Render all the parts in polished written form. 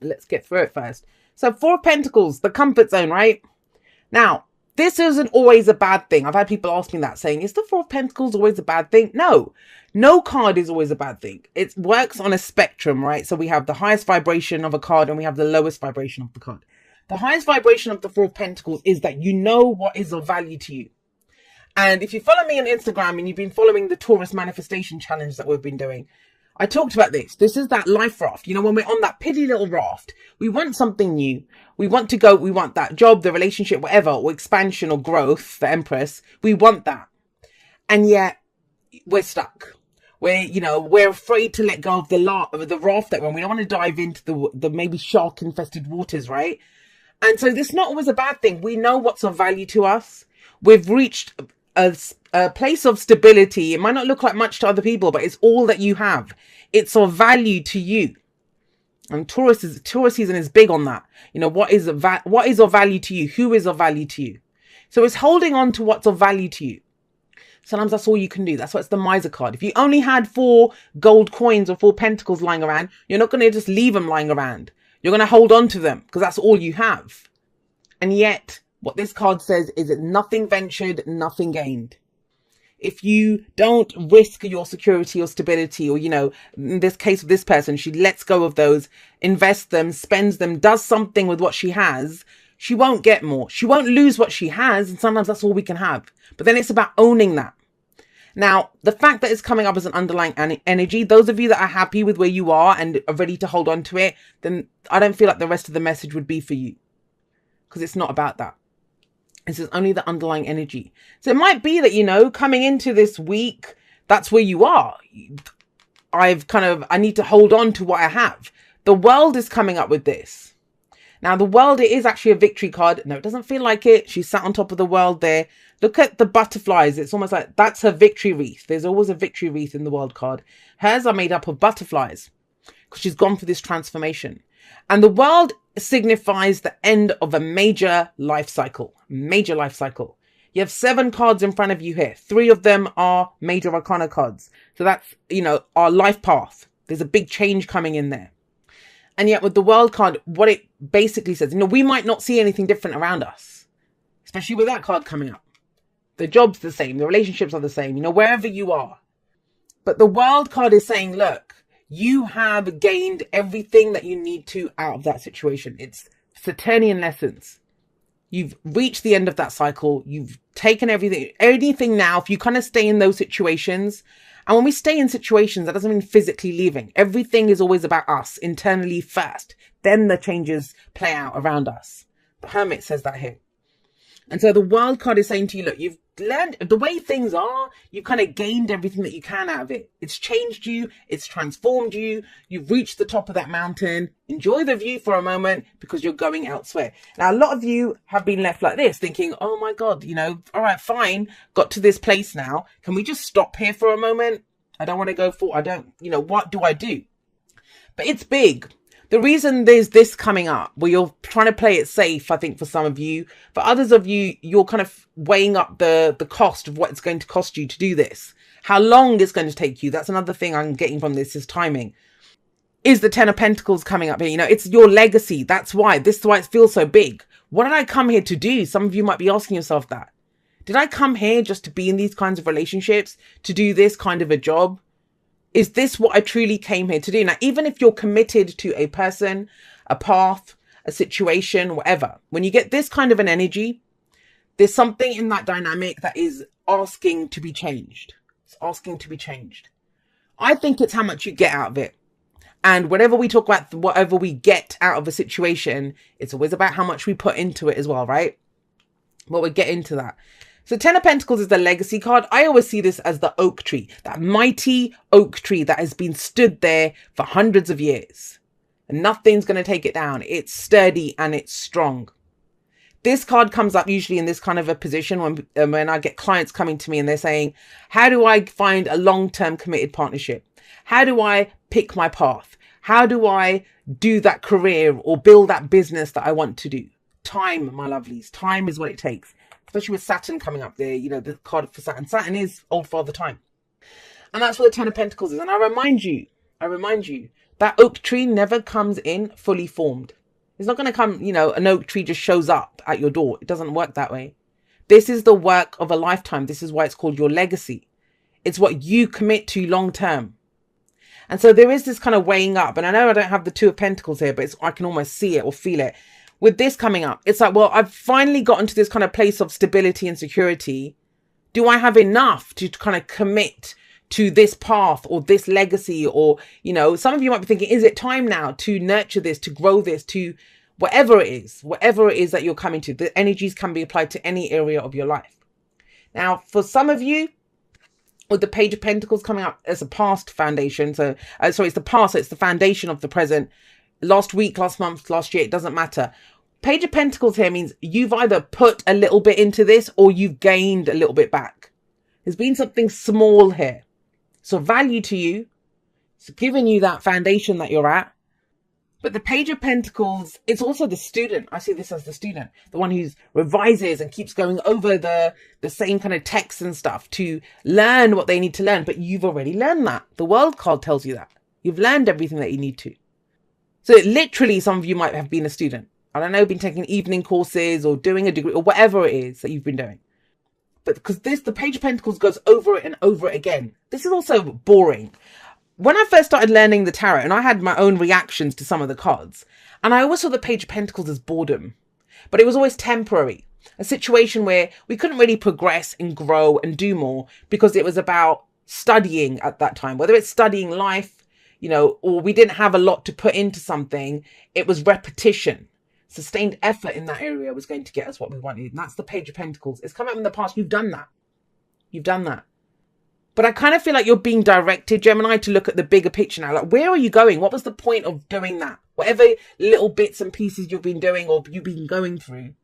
let's get through it first. So 4 of Pentacles, the comfort zone, right? Now, this isn't always a bad thing. I've had people ask me that, saying, is the 4 of Pentacles always a bad thing? No card is always a bad thing. It works on a spectrum, right? So we have the highest vibration of a card and we have the lowest vibration of the card. The highest vibration of the 4 of Pentacles is that you know what is of value to you. And if you follow me on Instagram and you've been following the Taurus manifestation challenge that we've been doing, I talked about this. This is that life raft. You know, when we're on that piddly little raft, we want something new. We want to go, we want that job, the relationship, whatever, or expansion or growth, the Empress. We want that. And yet we're stuck. We're afraid to let go of the raft that when we don't want to dive into the maybe shark infested waters, right? And so this is not always a bad thing. We know what's of value to us. We've reached a place of stability. It might not look like much to other people, but it's all that you have. It's of value to you. And Taurus season is big on that. You know, what is of value to you? Who is of value to you? So it's holding on to what's of value to you. Sometimes that's all you can do. That's why it's the miser card. If you only had 4 gold coins or 4 pentacles lying around, you're not going to just leave them lying around. You're going to hold on to them because that's all you have. And yet, what this card says is that nothing ventured, nothing gained. If you don't risk your security or stability, or, you know, in this case of this person, she lets go of those, invests them, spends them, does something with what she has, she won't get more. She won't lose what she has. And sometimes that's all we can have. But then it's about owning that. Now, the fact that it's coming up as an underlying energy, those of you that are happy with where you are and are ready to hold on to it, then I don't feel like the rest of the message would be for you. Because it's not about that. This is only the underlying energy. So it might be that, you know, coming into this week, that's where you are. I need to hold on to what I have. The world is coming up with this. Now, the world, it is actually a victory card. No, it doesn't feel like it. She's sat on top of the world there. Look at the butterflies. It's almost like that's her victory wreath. There's always a victory wreath in the world card. Hers are made up of butterflies because she's gone for this transformation. And the world signifies the end of a major life cycle. Major life cycle. You have 7 cards in front of you here. 3 of them are major arcana cards. So that's, you know, our life path. There's a big change coming in there. And yet with the world card, what it basically says, you know, we might not see anything different around us, especially with that card coming up. The job's the same. The relationships are the same, you know, wherever you are. But the world card is saying, look, you have gained everything that you need to out of that situation. It's Saturnian lessons. You've reached the end of that cycle. You've taken anything now. If you kind of stay in those situations, and when we stay in situations, that doesn't mean physically leaving. Everything is always about us internally first. Then the changes play out around us. The Hermit says that here. And so the world card is saying to you, look, you've learned the way things are. You've kind of gained everything that you can out of it. It's changed you. It's transformed you. You've reached the top of that mountain. Enjoy the view for a moment because you're going elsewhere. Now, a lot of you have been left like this thinking, oh my God, you know, all right, fine. Got to this place now. Can we just stop here for a moment? I don't want to go forward. What do I do? But it's big. The reason there's this coming up, where you're trying to play it safe, I think for some of you, for others of you, you're kind of weighing up the cost of what it's going to cost you to do this. How long it's going to take you. That's another thing I'm getting from this is timing. Is the 10 of Pentacles coming up here? You know, it's your legacy. This is why it feels so big. What did I come here to do? Some of you might be asking yourself that. Did I come here just to be in these kinds of relationships, to do this kind of a job? Is this what I truly came here to do? Now, even if you're committed to a person, a path, a situation, whatever, when you get this kind of an energy, there's something in that dynamic that is asking to be changed. It's asking to be changed. I think it's how much you get out of it. And whenever we talk about whatever we get out of a situation, it's always about how much we put into it as well, right? Well, we'll get into that. So 10 of Pentacles is the legacy card. I always see this as the oak tree, that mighty oak tree that has been stood there for hundreds of years. And nothing's going to take it down. It's sturdy and it's strong. This card comes up usually in this kind of a position when I get clients coming to me and they're saying, how do I find a long-term committed partnership? How do I pick my path? How do I do that career or build that business that I want to do? Time, my lovelies. Time is what it takes. Especially with Saturn coming up there, you know, the card for Saturn. Saturn is old father time. And that's what the 10 of Pentacles is. And I remind you That oak tree never comes in fully formed. It's not going to come, an oak tree just shows up at your door. It doesn't work that way. This is the work of a lifetime. This is why it's called your legacy. It's what you commit to long term. And so there is this kind of weighing up. And I know I don't have the Two of Pentacles here, but I can almost see it or feel it. With this coming up, it's like, well, I've finally gotten to this kind of place of stability and security. Do I have enough to kind of commit to this path or this legacy? Or, some of you might be thinking, is it time now to nurture this, to grow this, to whatever it is that you're coming to? The energies can be applied to any area of your life. Now, for some of you, with the Page of Pentacles coming up as a past foundation. So, it's the past, so it's the foundation of the present. Last week, last month, last year, it doesn't matter. Page of Pentacles here means you've either put a little bit into this or you've gained a little bit back. There's been something small here. So value to you. It's given you that foundation that you're at. But the Page of Pentacles, it's also the student. I see this as the student, the one who revises and keeps going over the same kind of texts and stuff to learn what they need to learn. But you've already learned that. The World card tells you that. You've learned everything that you need to. So literally, some of you might have been a student. I don't know, been taking evening courses or doing a degree or whatever it is that you've been doing. But because the Page of Pentacles goes over it and over it again. This is also boring. When I first started learning the tarot, and I had my own reactions to some of the cards, and I always saw the Page of Pentacles as boredom, but it was always temporary. A situation where we couldn't really progress and grow and do more because it was about studying at that time, whether it's studying life, or we didn't have a lot to put into something. It was repetition. Sustained effort in that area was going to get us what we wanted. And that's the Page of Pentacles. It's come up in the past. You've done that. You've done that. But I kind of feel like you're being directed, Gemini, to look at the bigger picture now. Like, where are you going? What was the point of doing that? Whatever little bits and pieces you've been doing or you've been going through.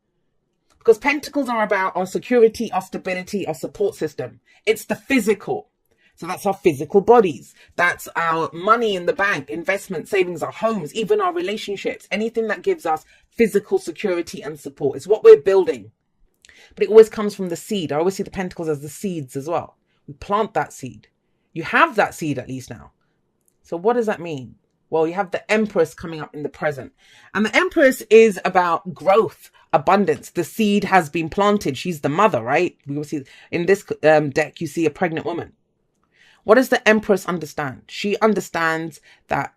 Because Pentacles are about our security, our stability, our support system. It's the physical. So that's our physical bodies. That's our money in the bank, investment, savings, our homes, even our relationships. Anything that gives us physical security and support. It's what we're building. But it always comes from the seed. I always see the Pentacles as the seeds as well. We plant that seed. You have that seed at least now. So what does that mean? Well, you have the Empress coming up in the present. And the Empress is about growth, abundance. The seed has been planted. She's the mother, right? We will see in this deck, you see a pregnant woman. What does the Empress understand? She understands that,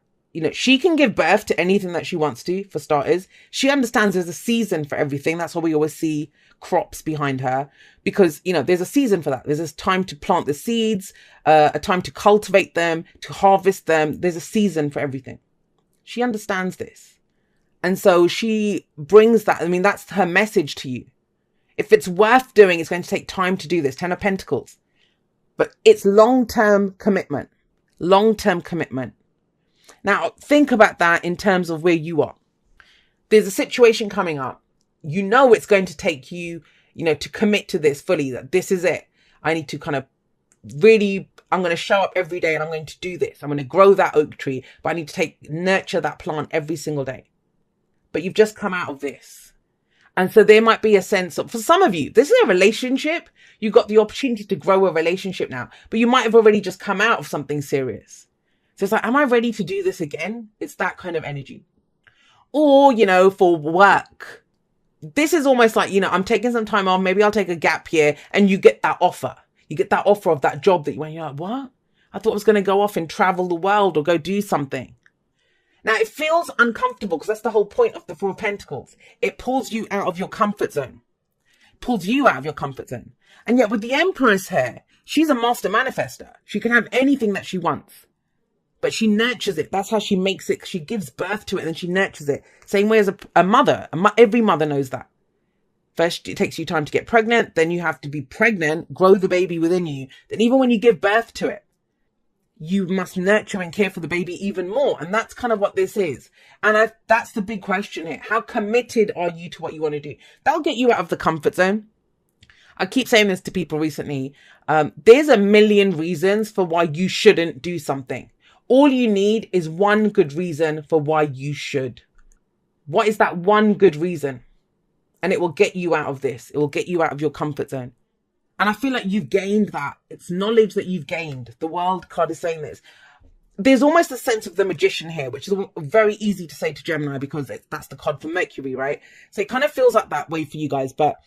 she can give birth to anything that she wants to, for starters. She understands there's a season for everything. That's why we always see crops behind her, because, there's a season for that. There's this time to plant the seeds, a time to cultivate them, to harvest them. There's a season for everything. She understands this. And so she brings that. That's her message to you. If it's worth doing, it's going to take time to do this. 10 of Pentacles. But it's long-term commitment. Long-term commitment. Now, think about that in terms of where you are. There's a situation coming up. It's going to take you, to commit to this fully, that this is it. I need to kind of really, I'm going to show up every day and I'm going to do this. I'm going to grow that oak tree, but I need to nurture that plant every single day. But you've just come out of this. And so there might be a sense of, for some of you, this is a relationship. You've got the opportunity to grow a relationship now, but you might have already just come out of something serious. So it's like, am I ready to do this again? It's that kind of energy. Or, for work, this is almost like, I'm taking some time off. Maybe I'll take a gap year, and you get that offer. You get that offer of that job that you're like, what? I thought I was going to go off and travel the world or go do something. Now, it feels uncomfortable because that's the whole point of the Four of Pentacles. It pulls you out of your comfort zone. Pulls you out of your comfort zone. And yet with the Empress here, she's a master manifester. She can have anything that she wants. But she nurtures it. That's how she makes it. She gives birth to it and then she nurtures it. Same way as a mother. Every mother knows that. First, it takes you time to get pregnant. Then you have to be pregnant, grow the baby within you. Then even when you give birth to it, you must nurture and care for the baby even more. And that's kind of what this is. And that's the big question here. How committed are you to what you want to do? That'll get you out of the comfort zone. I keep saying this to people recently. There's a million reasons for why you shouldn't do something. All you need is one good reason for why you should. What is that one good reason? And it will get you out of this. It will get you out of your comfort zone. And I feel like you've gained that. It's knowledge that you've gained. The World card is saying this. there's almost a sense of the magician here, which is very easy to say to Gemini because that's the card for Mercury, right? So it kind of feels like that way for you guys, but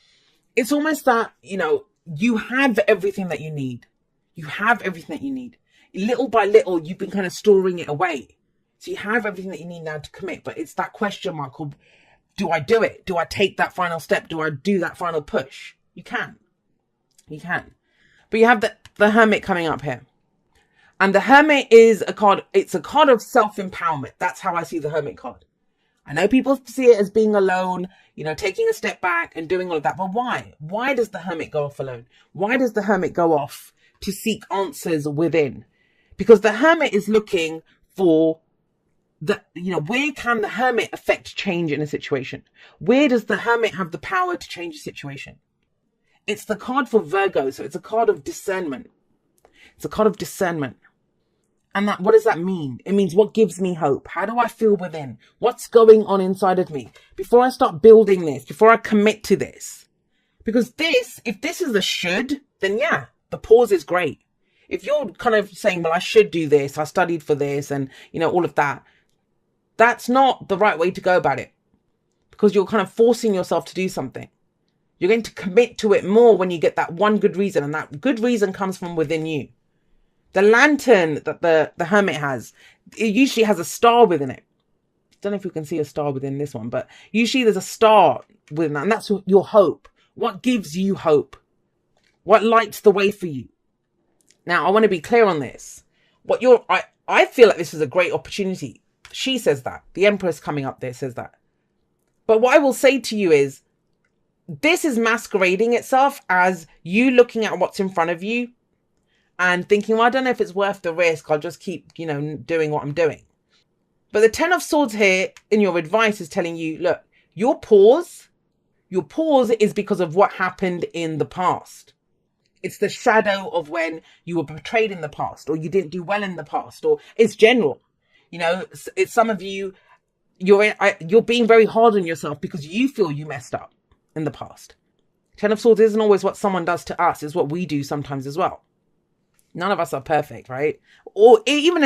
it's almost that, you know, you have everything that you need. You have everything that you need. Little by little, you've been kind of storing it away. So you have everything that you need now to commit, but it's that question mark of, do I do it? Do I take that final step? Do I do that final push? You can. You can. But you have the Hermit coming up here. And the Hermit is a card, it's a card of self-empowerment. That's how I see the Hermit card. I know people see it as being alone, you know, taking a step back and doing all of that. But why? Why does the Hermit go off alone? Why does the Hermit go off to seek answers within? Because the Hermit is looking for where can the Hermit affect change in a situation? Where does the Hermit have the power to change a situation? It's the card for Virgo, so it's a card of discernment. It's a card of discernment. And what does that mean? It means what gives me hope? How do I feel within? What's going on inside of me? Before I start building this, before I commit to this. Because if this is a should, then yeah, the pause is great. If you're kind of saying, well, I should do this, I studied for this, and, you know, all of that, that's not the right way to go about it. Because you're kind of forcing yourself to do something. You're going to commit to it more when you get that one good reason, and that good reason comes from within you. The lantern that the Hermit has, it usually has a star within it. I don't know if you can see a star within this one, but usually there's a star within that, and that's your hope. What gives you hope? What lights the way for you? Now, I want to be clear on this. I feel like this is a great opportunity. She says that. The Empress coming up there says that. But what I will say to you is, this is masquerading itself as you looking at what's in front of you and thinking, well, I don't know if it's worth the risk. I'll just keep, you know, doing what I'm doing. But the Ten of Swords here in your advice is telling you, look, your pause is because of what happened in the past. It's the shadow of when you were betrayed in the past, or you didn't do well in the past, or it's general. You know, it's some of you, you're being very hard on yourself because you feel you messed up in the past. Ten of Swords isn't always what someone does to us, it's what we do sometimes as well. None of us are perfect, right? Or even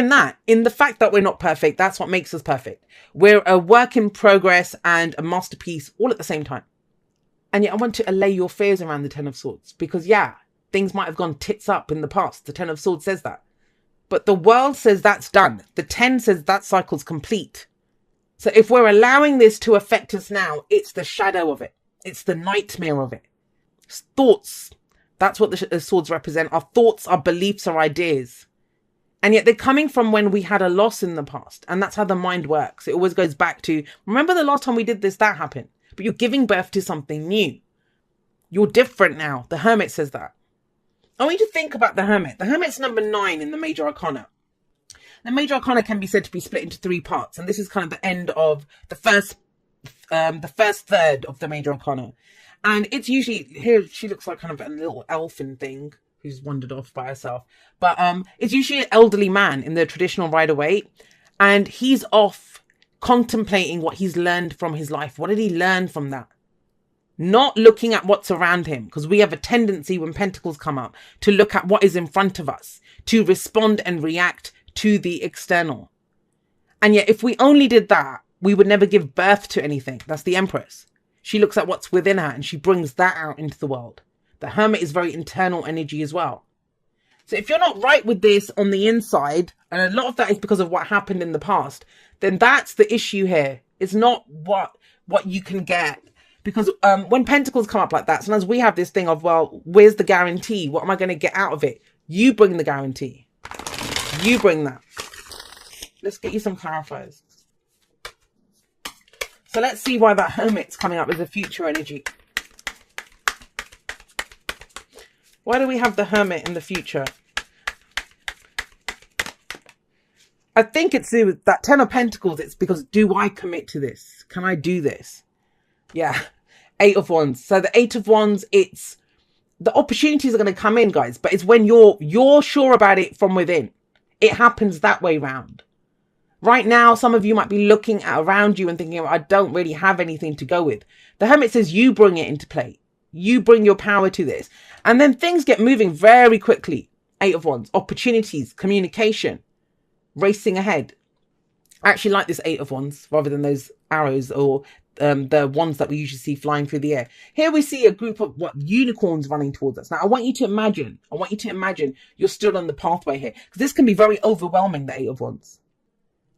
in the fact that we're not perfect, that's what makes us perfect. We're a work in progress and a masterpiece all at the same time. And yet I want to allay your fears around the Ten of Swords because, yeah, things might have gone tits up in the past. The Ten of Swords says that. But the world says that's done. The 10 says that cycle's complete. So if we're allowing this to affect us now, it's the shadow of it. It's the nightmare of it. Thoughts. That's what the swords represent. Our thoughts, our beliefs, our ideas. And yet they're coming from when we had a loss in the past. And that's how the mind works. It always goes back to, remember the last time we did this, that happened. But you're giving birth to something new. You're different now. The Hermit says that. I want you to think about the Hermit. The Hermit's number 9 in the Major Arcana. The Major Arcana can be said to be split into 3 parts. And this is kind of the end of the first third of the Major Arcana. And it's usually, here she looks like kind of a little elfin thing who's wandered off by herself. But it's usually an elderly man in the traditional Rider-Waite. And he's off contemplating what he's learned from his life. What did he learn from that? Not looking at what's around him. Because we have a tendency when Pentacles come up to look at what is in front of us. To respond and react to the external. And yet if we only did that, we would never give birth to anything. That's the Empress. She looks at what's within her and she brings that out into the world. The Hermit is very internal energy as well. So if you're not right with this on the inside, and a lot of that is because of what happened in the past, then that's the issue here. It's not what you can get. Because when Pentacles come up like that, sometimes we have this thing of, well, where's the guarantee? What am I going to get out of it? You bring the guarantee. You bring that. Let's get you some clarifiers. So let's see why that Hermit's coming up as a future energy. Why do we have the Hermit in the future? I think it's with that 10 of Pentacles. It's because, do I commit to this? Can I do this? Yeah. 8 of Wands. So the 8 of Wands, it's the opportunities are going to come in, guys. But it's when you're sure about it from within. It happens that way round. Right now, some of you might be looking at around you and thinking, I don't really have anything to go with. The Hermit says you bring it into play. You bring your power to this. And then things get moving very quickly. 8 of Wands, opportunities, communication. racing ahead. I actually like this 8 of Wands rather than those arrows or the ones that we usually see flying through the air. Here we see a group of unicorns running towards us. Now I want you to imagine you're still on the pathway here, because this can be very overwhelming, the 8 of Wands.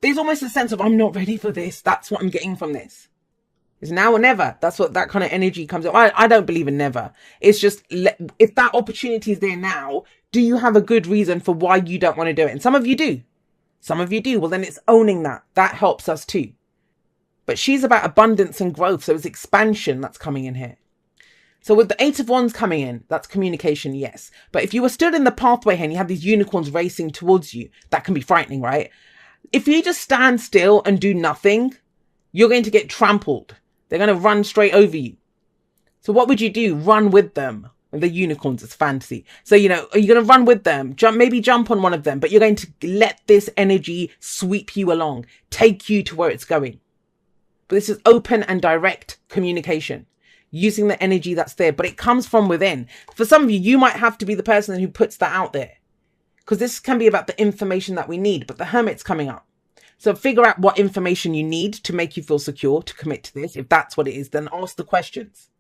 There's almost a sense of, I'm not ready for this. That's what I'm getting from this. It's now or never. That's what that kind of energy comes up. I don't believe in never. It's just, if that opportunity is there now, do you have a good reason for why you don't want to do it? And some of you do. Some of you do. Well, then it's owning that. That helps us too. But she's about abundance and growth. So it's expansion that's coming in here. So with the 8 of Wands coming in, that's communication, yes. But if you were stood in the pathway here and you have these unicorns racing towards you, that can be frightening, right? If you just stand still and do nothing, you're going to get trampled. They're going to run straight over you. So what would you do? Run with them. The unicorns is fantasy. So, are you going to run with them? Maybe jump on one of them, but you're going to let this energy sweep you along, take you to where it's going. But this is open and direct communication, using the energy that's there, but it comes from within. For some of you, you might have to be the person who puts that out there, because this can be about the information that we need, but the Hermit's coming up. So figure out what information you need to make you feel secure to commit to this. If that's what it is, then ask the questions.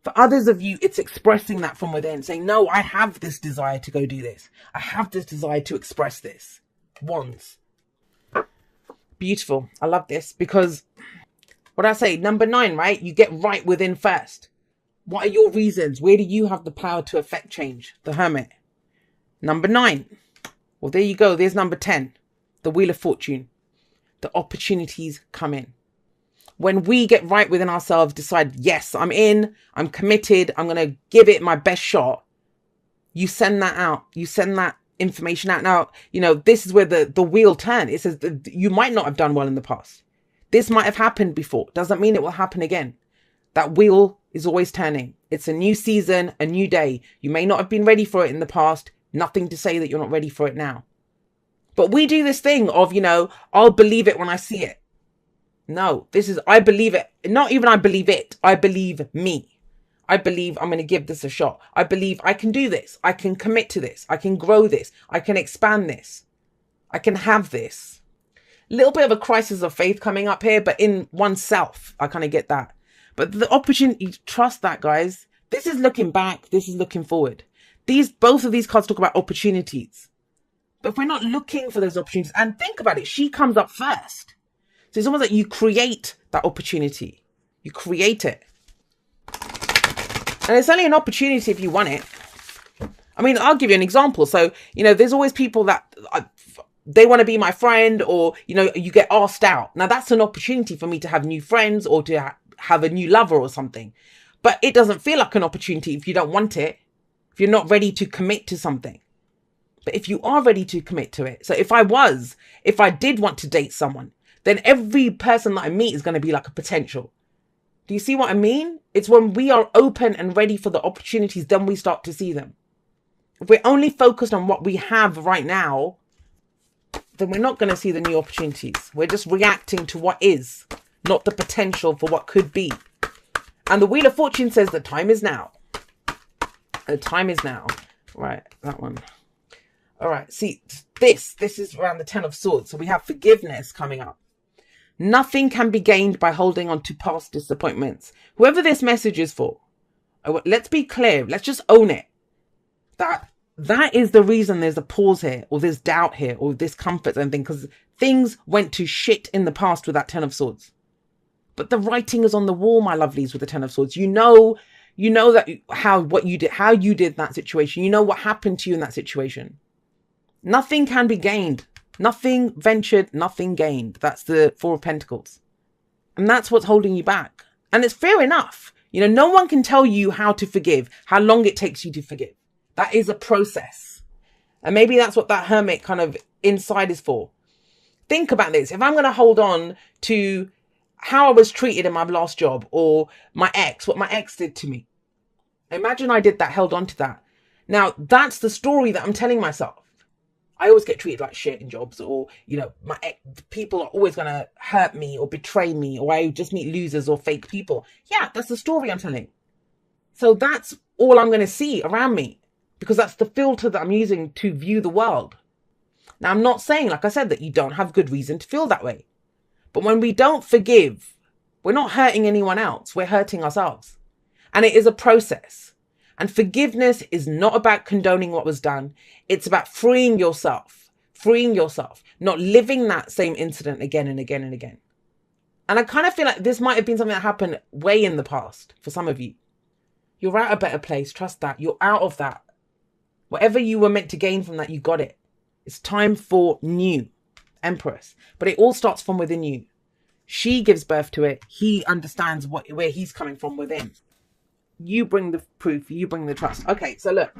For others of you, it's expressing that from within, saying, no, I have this desire to go do this. I have this desire to express this. Wands. Beautiful. I love this, because what I say, number 9, right? You get right within first. What are your reasons? Where do you have the power to affect change? The Hermit. Number 9. Well, there you go. There's number 10. The Wheel of Fortune. The opportunities come in. When we get right within ourselves, decide, yes, I'm in, I'm committed, I'm going to give it my best shot. You send that out. You send that information out. Now, this is where the wheel turns. It says that you might not have done well in the past. This might have happened before. Doesn't mean it will happen again. That wheel is always turning. It's a new season, a new day. You may not have been ready for it in the past. Nothing to say that you're not ready for it now. But we do this thing of, I'll believe it when I see it. No, this is, I believe it. Not even I believe it. I believe me. I believe I'm going to give this a shot. I believe I can do this. I can commit to this. I can grow this. I can expand this. I can have this. A little bit of a crisis of faith coming up here, but in oneself, I kind of get that. But the opportunity, trust that, guys. This is looking back. This is looking forward. Both of these cards talk about opportunities. But if we're not looking for those opportunities, and think about it, she comes up first. So it's almost like you create that opportunity. You create it. And it's only an opportunity if you want it. I mean, I'll give you an example. So, there's always people that they want to be my friend, or, you get asked out. Now, that's an opportunity for me to have new friends or to have a new lover or something. But it doesn't feel like an opportunity if you don't want it, if you're not ready to commit to something. But if you are ready to commit to it. So if I did want to date someone, then every person that I meet is going to be like a potential. Do you see what I mean? It's when we are open and ready for the opportunities, then we start to see them. If we're only focused on what we have right now, then we're not going to see the new opportunities. We're just reacting to what is, not the potential for what could be. And the Wheel of Fortune says the time is now. The time is now. Right, that one. All right, see, this is around the 10 of Swords. So we have forgiveness coming up. Nothing can be gained by holding on to past disappointments. Whoever this message is for, let's be clear. Let's just own it. That is the reason there's a pause here, or there's doubt here, or discomfort and thing, because things went to shit in the past with that 10 of Swords. But the writing is on the wall, my lovelies, with the 10 of Swords. You know that how you did that situation. You know what happened to you in that situation. Nothing can be gained. Nothing ventured, nothing gained. That's the 4 of Pentacles. And that's what's holding you back. And it's fair enough. No one can tell you how to forgive, how long it takes you to forgive. That is a process. And maybe that's what that Hermit kind of inside is for. Think about this. If I'm going to hold on to how I was treated in my last job, or my ex, what my ex did to me. Imagine I did that, held on to that. Now, that's the story that I'm telling myself. I always get treated like shit in jobs, or, people are always going to hurt me or betray me, or I just meet losers or fake people. Yeah, that's the story I'm telling. So that's all I'm going to see around me, because that's the filter that I'm using to view the world. Now, I'm not saying, like I said, that you don't have good reason to feel that way. But when we don't forgive, we're not hurting anyone else. We're hurting ourselves. And it is a process. And forgiveness is not about condoning what was done. It's about freeing yourself, not living that same incident again and again and again. And I kind of feel like this might have been something that happened way in the past for some of you. You're at a better place. Trust that. You're out of that. Whatever you were meant to gain from that, you got it. It's time for new, Empress. But it all starts from within you. She gives birth to it. He understands where he's coming from within. You bring the proof. You bring the trust. Okay, so look.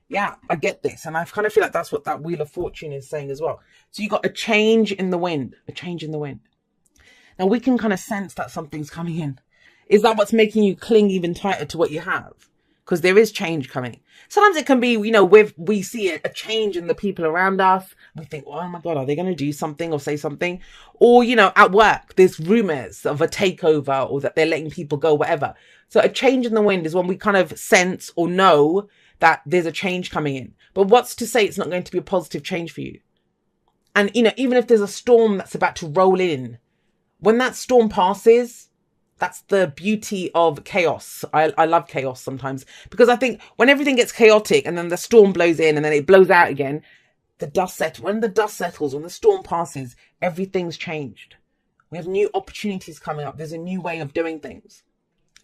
Yeah, I get this. And I kind of feel like that's what that Wheel of Fortune is saying as well. So you got a change in the wind. A change in the wind. Now we can kind of sense that something's coming in. Is that what's making you cling even tighter to what you have? Because there is change coming. Sometimes it can be, you know, we see a change in the people around us. We think, oh my God, are they going to do something or say something? Or, you know, at work, there's rumors of a takeover or that they're letting people go, whatever. So a change in the wind is when we kind of sense or know that there's a change coming in. But what's to say it's not going to be a positive change for you? And, you know, even if there's a storm that's about to roll in, when that storm passes, that's the beauty of chaos. I love chaos sometimes because I think when everything gets chaotic and then the storm blows in and then it blows out again, when the dust settles, when the storm passes, everything's changed. We have new opportunities coming up. There's a new way of doing things.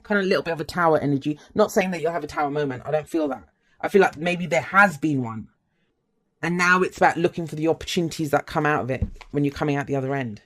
Kind of a little bit of a tower energy. Not saying that you'll have a tower moment. I don't feel that. I feel like maybe there has been one. And now it's about looking for the opportunities that come out of it when you're coming out the other end.